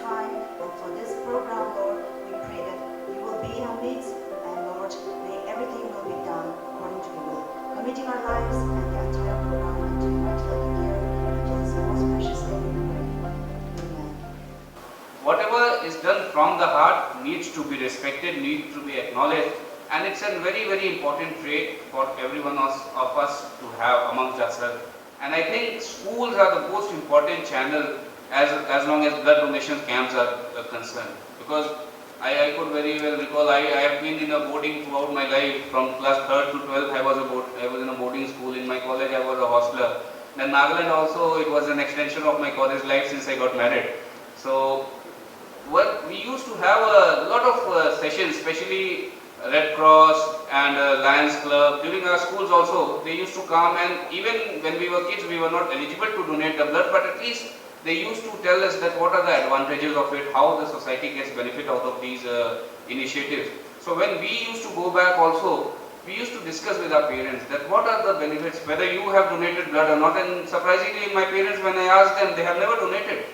time and for this program, Lord. We pray that you will be in our midst, and Lord, may everything will be done according to your will. Committing our lives and the entire program into your mighty loving care. In Jesus' most precious name we pray. Amen. Whatever is done from the heart needs to be respected, needs to be acknowledged, and it's a very, very important trait for every one of us to have amongst ourselves. And I think schools are the most important channel as long as blood donation camps are concerned. Because I could very well recall I have been in a boarding throughout my life. From class 3rd to 12th I was in a boarding school. In my college I was a hostler. Then Nagaland also, it was an extension of my college life since I got married. So what we used to have a lot of sessions, especially Red Cross and Lions Club. During our schools also, they used to come, and even when we were kids, we were not eligible to donate the blood, but at least they used to tell us that what are the advantages of it, how the society gets benefit out of these initiatives. So when we used to go back also, we used to discuss with our parents that what are the benefits, whether you have donated blood or not. And surprisingly, my parents, when I asked them, they have never donated.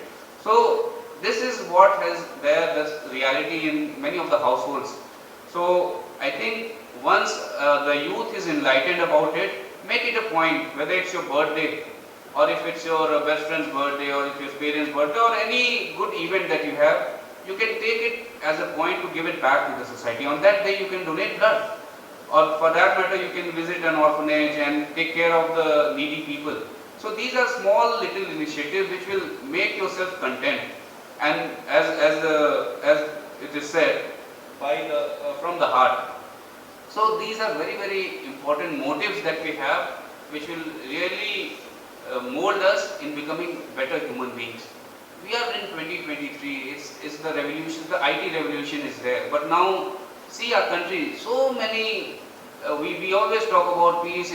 So this is what has this reality in many of the households. So I think once the youth is enlightened about it, make it a point, whether it's your birthday or if it's your best friend's birthday or if your parents' birthday or any good event that you have, you can take it as a point to give it back to the society. On that day you can donate blood, or for that matter you can visit an orphanage and take care of the needy people. So these are small little initiatives which will make yourself content. And as it is said, from the heart. So these are very, very important motives that we have, which will really mold us in becoming better human beings. We are in 2023. It's the revolution. The IT revolution is there. But now, see our country. So many. We always talk about peace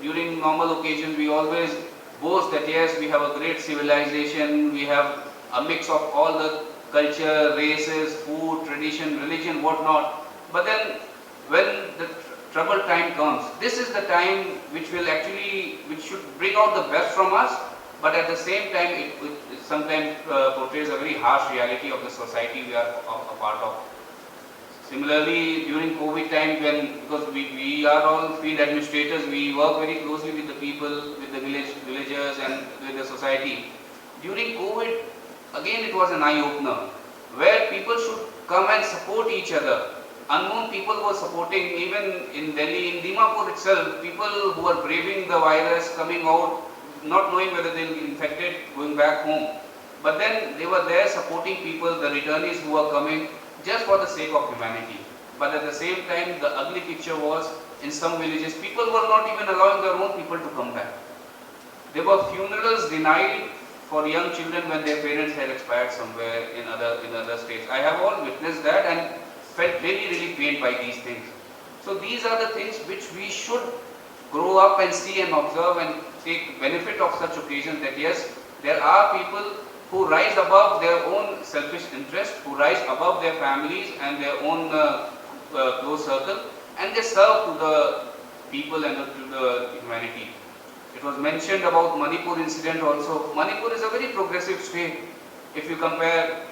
during normal occasions. We always boast that yes, we have a great civilization. We have a mix of all the culture, races, food, tradition, religion, whatnot. But then when the troubled time comes, this is the time which should bring out the best from us, but at the same time it sometimes portrays a very harsh reality of the society we are a part of. Similarly, during COVID time, because we are all field administrators, we work very closely with the people, with the villagers and with the society. During COVID, again it was an eye-opener, where people should come and support each other. Unknown people were supporting, even in Delhi, in Dimapur itself, people who were braving the virus, coming out, not knowing whether they will be infected, going back home. But then they were there supporting people, the returnees who were coming, just for the sake of humanity. But at the same time, the ugly picture was, in some villages, people were not even allowing their own people to come back. There were funerals denied for young children when their parents had expired somewhere in other states. I have all witnessed that and felt really, really pained by these things. So these are the things which we should grow up and see and observe and take benefit of such occasions, that yes, there are people who rise above their own selfish interest, who rise above their families and their own close circle, and they serve to the people and to the humanity. It was mentioned about Manipur incident also. Manipur is a very progressive state. If you compare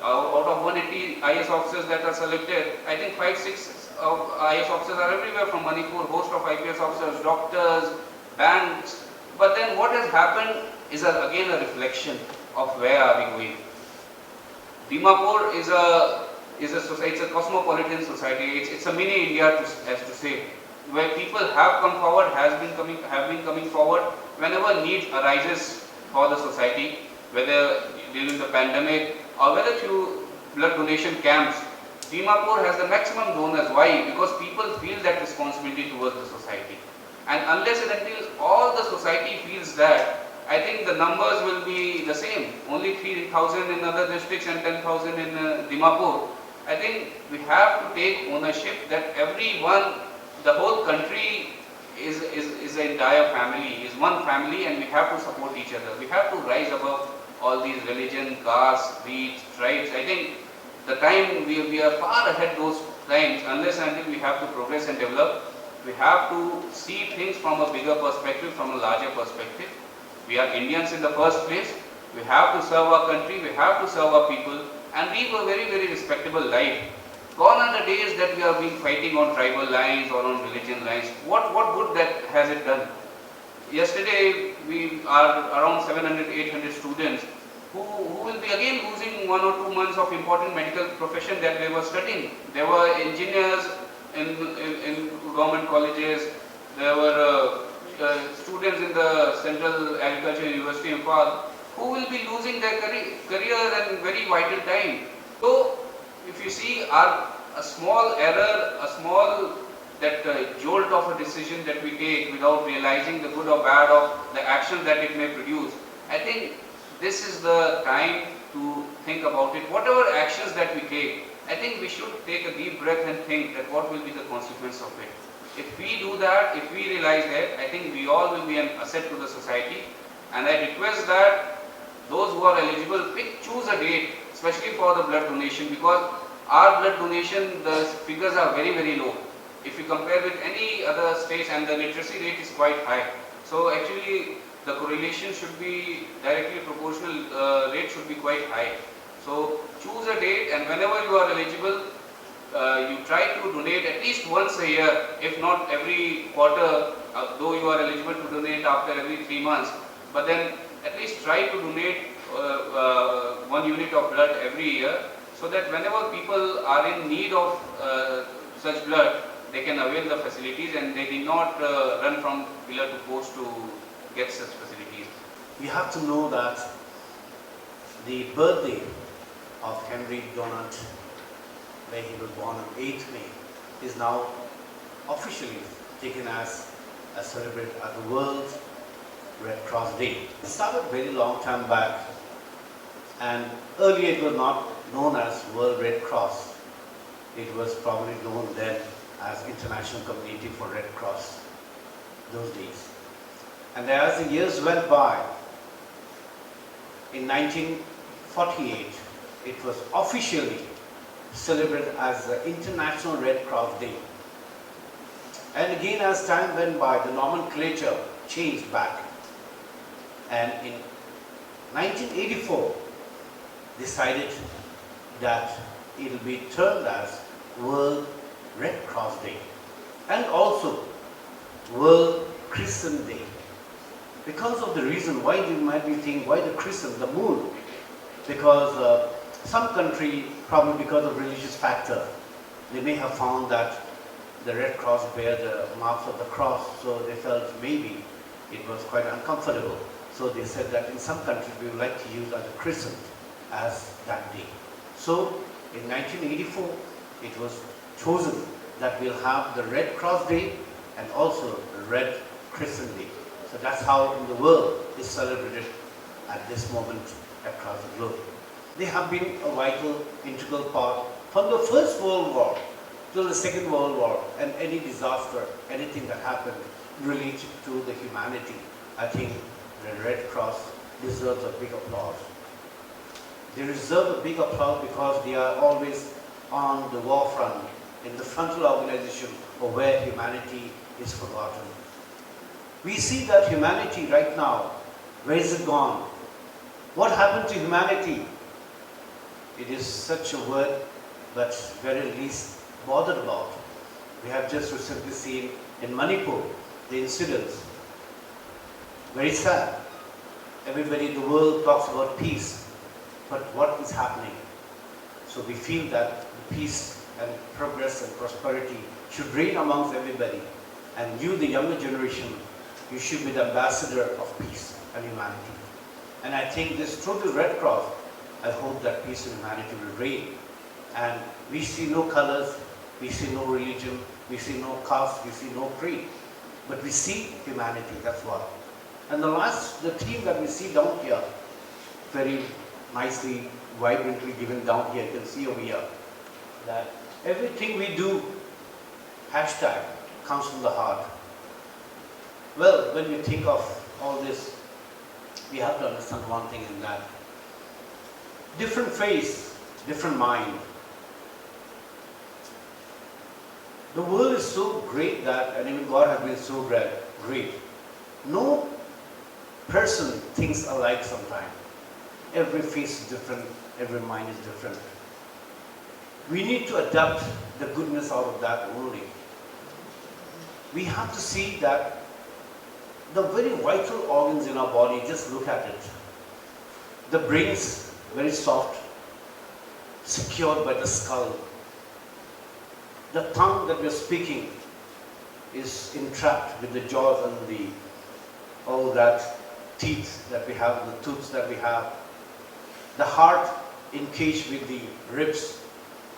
out of 180 IS officers that are selected, I think 5-6 of IS officers are everywhere from Manipur, host of IPS officers, doctors, banks. But then what has happened is again a reflection of where are we going. Dimapur is a society, it's a cosmopolitan society. It's a mini India, as to say, where people have come forward, have been coming forward whenever need arises for the society, whether during the pandemic or whether through blood donation camps. Dimapur has the maximum donors. Why? Because people feel that responsibility towards the society. And unless and until all the society feels that, I think the numbers will be the same. Only 3,000 in other districts and 10,000 in Dimapur. I think we have to take ownership that everyone, the whole country is an entire family, is one family, and we have to support each other. We have to rise above all these religion, caste, creeds, tribes. I think the time we are far ahead those times, unless and until we have to progress and develop. We have to see things from a bigger perspective, from a larger perspective. We are Indians in the first place. We have to serve our country, we have to serve our people and live a very, very respectable life. Gone are the days that we have been fighting on tribal lines or on religion lines. What good that has it done? Yesterday we are around 700, 800 students who will be again losing 1 or 2 months of important medical profession that they were studying. There were engineers in government colleges, there were students in the Central Agriculture University in Nepal who will be losing their career and very vital time. So if you see a small error, a small jolt of a decision that we take without realizing the good or bad of the action that it may produce, I think this is the time to think about it. Whatever actions that we take, I think we should take a deep breath and think that what will be the consequence of it. If we do that, if we realize that, I think we all will be an asset to the society. And I request that those who are eligible, choose a date, especially for the blood donation, because our blood donation, the figures are very, very low. If you compare with any other states, and the literacy rate is quite high. So actually the correlation should be directly proportional, rate should be quite high. So choose a date, and whenever you are eligible, you try to donate at least once a year, if not every quarter, though you are eligible to donate after every 3 months, but then at least try to donate 1 unit of blood every year, so that whenever people are in need of such blood, they can avail the facilities and they need not run from pillar to post to get such facilities. You have to know that the birthday of Henry Donat, where he was born on 8th May, is now officially taken as celebrated as the World Red Cross Day. It started very long time back, and earlier it was not known as World Red Cross. It was probably known then as International Community for Red Cross, those days. And as the years went by, in 1948, it was officially celebrated as the International Red Cross Day. And again, as time went by, the nomenclature changed back. And in 1984, decided that it will be termed as World Red Cross Day and also World Crescent Day. Because of the reason why you might be thinking, why the crescent, the moon? Because some country, probably because of religious factor, they may have found that the Red Cross bear the marks of the cross, so they felt maybe it was quite uncomfortable. So they said that in some countries we would like to use as a crescent as that day. So in 1984, it was chosen that we'll have the Red Cross Day and also the Red Crescent Day. So that's how in the world is celebrated at this moment across the globe. They have been a vital, integral part from the First World War till the Second World War, and any disaster, anything that happened related to the humanity. I think the Red Cross deserves a big applause. They deserve a big applause because they are always on the war front, in the frontal organization of where humanity is forgotten. We see that humanity right now, where is it gone? What happened to humanity? It is such a word, but very least bothered about. We have just recently seen in Manipur the incidents. Very sad. Everybody in the world talks about peace, but what is happening? So we feel that peace and progress and prosperity should reign amongst everybody. And you, the younger generation, you should be the ambassador of peace and humanity. And I think this through the Red Cross, I hope that peace and humanity will reign. And we see no colors, we see no religion, we see no caste, we see no creed. But we see humanity, that's what. And the theme that we see down here, very nicely, vibrantly given down here, you can see over here, that everything we do, hashtag, comes from the heart. Well, when we think of all this, we have to understand one thing in that. Different face, different mind. The world is so great that, and even God has been so great. No person thinks alike sometimes. Every face is different, every mind is different. We need to adapt the goodness out of that only. We have to see that the very vital organs in our body, just look at it. The brain is very soft, secured by the skull. The tongue that we are speaking is entrapped with the jaws and all that teeth that we have, the tooths that we have. The heart encaged with the ribs,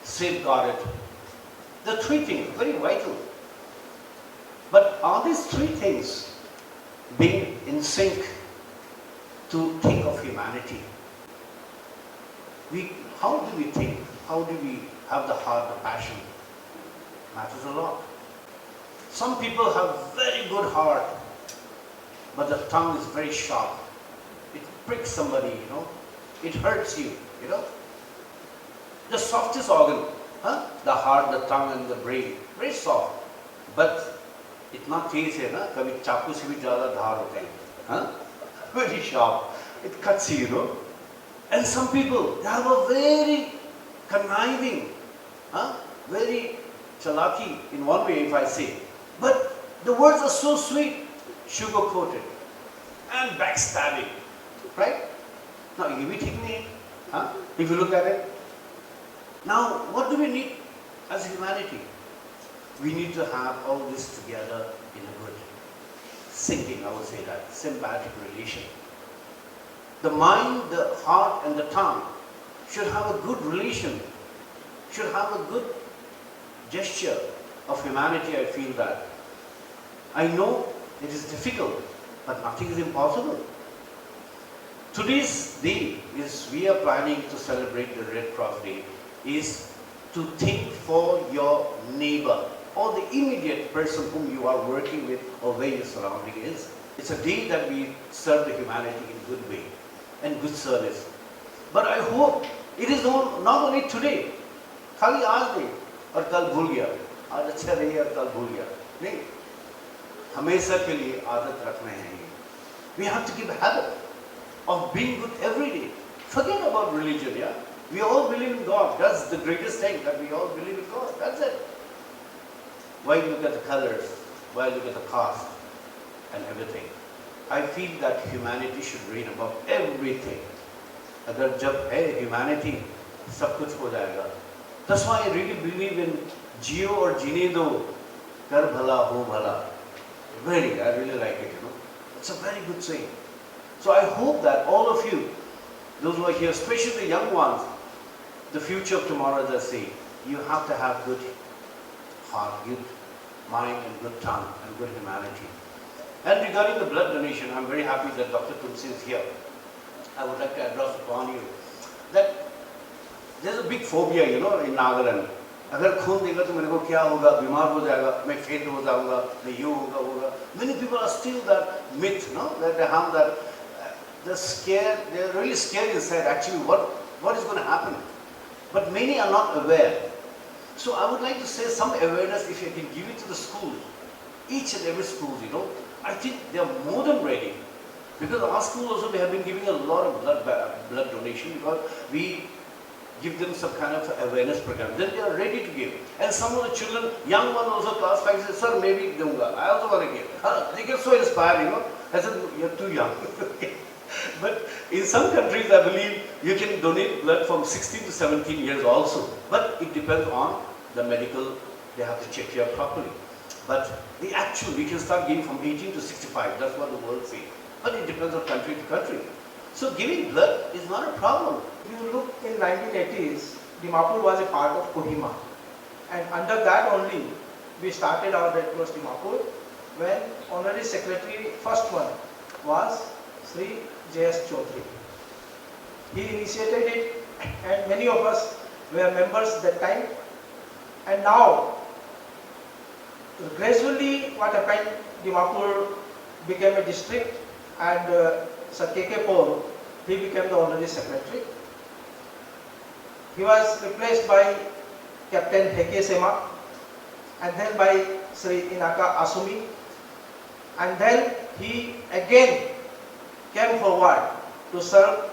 safeguarded. The three things, very vital. But are these three things being in sync to think of humanity? How do we think? How do we have the heart, the passion? Matters a lot. Some people have very good heart, but the tongue is very sharp. It pricks somebody, It hurts you, The softest organ, the heart, the tongue and the brain, very soft. But इतना तेज है ना, कभी चाकू से भी ज़्यादा धार होते हैं, Very sharp. It cuts you, And some people, they have a very conniving, very chalaki in one way, if I say. But the words are so sweet, sugar-coated and backstabbing, right? Now, you be taking if you look at it. Now, what do we need as humanity? We need to have all this together in a good syncing, I would say that, symbiotic relation. The mind, the heart and the tongue should have a good relation, should have a good gesture of humanity, I feel that. I know it is difficult, but nothing is impossible. Today's day we are planning to celebrate the Red Cross Day, is to think for your neighbor or the immediate person whom you are working with or where your surrounding is. It's a day that we serve the humanity in good way and good service. But I hope it is not only today, खाली आज नहीं और कल भूल गया, आज अच्छा रही और कल भूल गया, नहीं, हमेशा के लिए आदत रखना है ये. We have to keep a habit of being good every day. Forget about religion, yeah? We all believe in God. That's the greatest thing, that we all believe in God. That's it. Why look at the colors? Why look at the caste and everything? I feel that humanity should reign above everything. अगर जब है humanity, सब कुछ हो जाएगा. That's why I really believe in जियो और जीने दो, कर भला हो भला. Very, I really like it, It's a very good saying. So I hope that all of you, those who are here, especially the young ones, the future of tomorrow, as I say, you have to have good heart, good mind and good tongue and good humanity. And regarding the blood donation, I'm very happy that Dr. Tulsi is here. I would like to address upon you that there's a big phobia, in Nagaland. अगर खून देगा तो मेरे को क्या होगा, बीमार हो जाएगा, मैं फेंट हो जाऊंगा, मैं यूं होगा. Many people are still that myth, that they have that. They're scared. They're really scared inside. Actually, what is going to happen? But many are not aware. So I would like to say some awareness, if you can give it to the schools, each and every school, I think they are more than ready. Because our school also, we have been giving a lot of blood donation, because we give them some kind of awareness program. Then they are ready to give. And some of the children, young ones also, class 5, say, sir, maybe dunga. I also want to give. They get so inspired, I said, you're too young. But in some countries, I believe you can donate blood from 16 to 17 years also. But it depends on the medical, they have to check you out properly. But the actual, we can start giving from 18 to 65. That's what the world says. But it depends on country to country. So giving blood is not a problem. If you look in 1980s, Dimapur was a part of Kohima. And under that only, we started our Red Cross Dimapur, when Honorary Secretary, first one, was Sri J.S. Chaudhary. He initiated it, and many of us were members that time. And now, gradually what happened, Dimapur became a district, and Sir K.K. Paul, he became the Honorary Secretary. He was replaced by Captain Heke Sema, and then by Sri Inaka Asumi, and then he again came forward to serve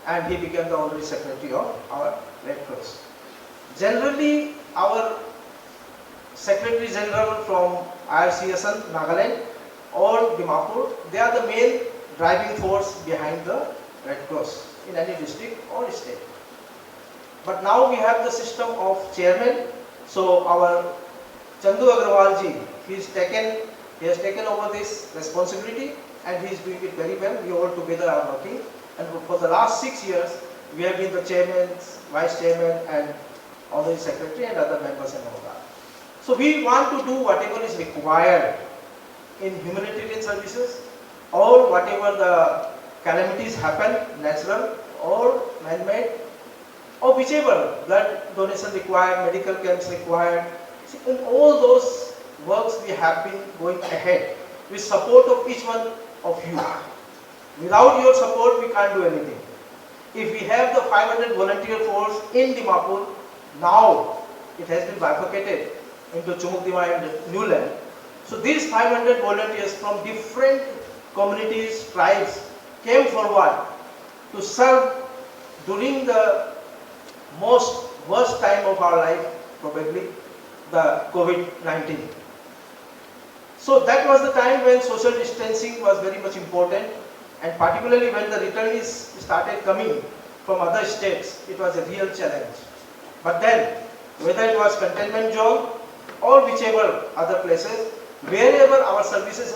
and he became the honorary secretary of our Red Cross. Generally, our Secretary General from IRCSN, Nagaland or Dimapur, they are the main driving force behind the Red Cross in any district or state. But now we have the system of chairman. So our Chandu Agrawal ji, he has taken over this responsibility and he is doing it very well. We all together are working, and for the last 6 years we have been the chairman, vice chairman and honorary secretary and other members and all that. So we want to do whatever is required in humanitarian services, or whatever the calamities happen, natural or man-made, or whichever blood donation required, medical camps required. See, in all those works we have been going ahead with support of each one of you. Without your support we can't do anything. If we have the 500 volunteer force in Dimapur, now it has been bifurcated into Chumukdima and Newland. So these 500 volunteers from different communities, tribes came forward to serve during the most worst time of our life, probably the COVID-19. So that was the time when social distancing was very much important, and particularly when the returnees started coming from other states, it was a real challenge. But then, whether it was containment zone or whichever other places, wherever our services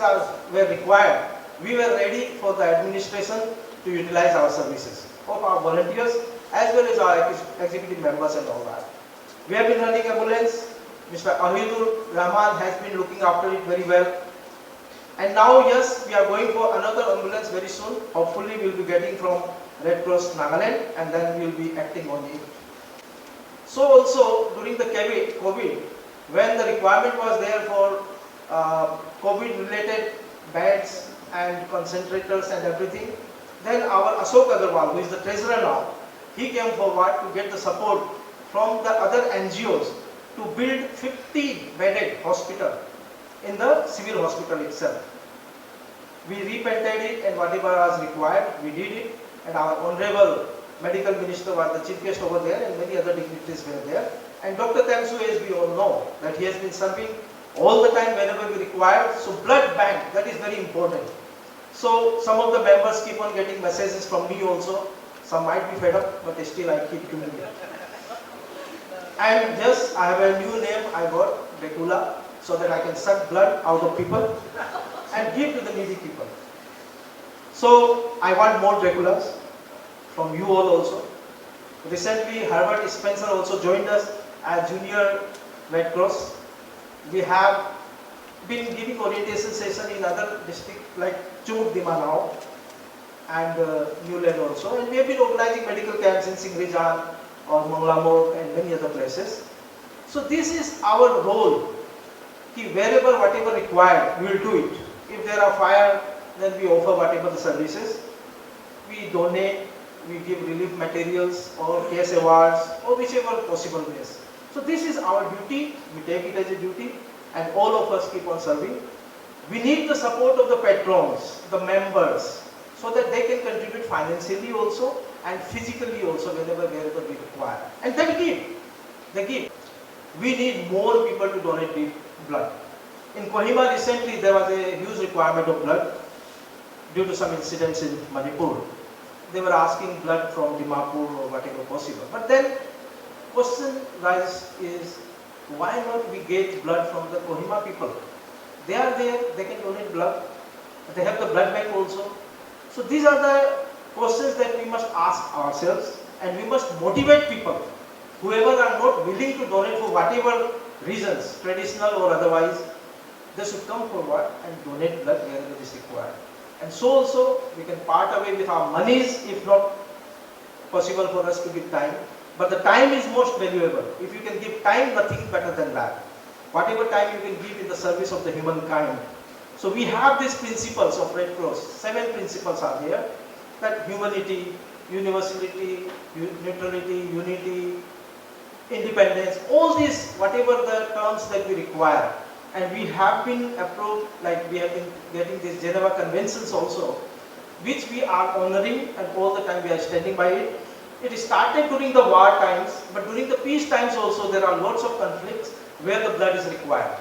were required, we were ready for the administration to utilize our services of our volunteers as well as our executive members and all that. We have been running ambulance. Mr. Ahidur Rahman has been looking after it very well. And now, yes, we are going for another ambulance very soon. Hopefully, we will be getting from Red Cross Nagaland, and then we will be acting on it. So also, during the COVID, when the requirement was there for COVID-related beds and concentrators and everything, then our Ashok Agarwal, who is the treasurer now, he came forward to get the support from the other NGOs to build 50-bedded hospital in the civil hospital itself. We repainted it, and whatever was required, we did it, and our honorable medical minister was the chief guest over there, and many other dignitaries were there. And Dr. Tamsu, as we all know, that he has been serving all the time whenever we required. So blood bank, that is very important. So some of the members keep on getting messages from me also. Some might be fed up, but still I keep doing it. And just, I have a new name I got, Dracula, so that I can suck blood out of people and give to the needy people. So I want more Draculas from you all also. Recently, Herbert Spencer also joined us as Junior Red Cross. We have been giving orientation session in other districts like Chumukdima now and Newland also. And we have been organizing medical camps in Singrijan or Manglamok and many other places. So this is our role. Wherever whatever required, we will do it. If there are fire, then we offer whatever the services. We donate, we give relief materials or case awards or whichever possible ways. So this is our duty, we take it as a duty, and all of us keep on serving. We need the support of the patrons, the members, so that they can contribute financially also and physically also wherever we require. And they give. We need more people to donate blood. In Kohima recently there was a huge requirement of blood due to some incidents in Manipur. They were asking blood from Dimapur or whatever possible. But then question rises is, why not we get blood from the Kohima people? They are there, they can donate blood. They have the blood bank also. So these are the questions that we must ask ourselves, and we must motivate people. Whoever are not willing to donate for whatever reasons, traditional or otherwise, they should come forward and donate blood wherever it is required. And so also we can part away with our monies if not possible for us to give time. But the time is most valuable. If you can give time, nothing better than that. Whatever time you can give in the service of the humankind. So we have these principles of Red Cross. 7 principles are there. That humanity, universality, neutrality, unity, independence, all these, whatever the terms that we require. And we have been approved, like we have been getting these Geneva Conventions also. which we are honoring and all the time we are standing by it. It started during the war times, but during the peace times also there are lots of conflicts where the blood is required.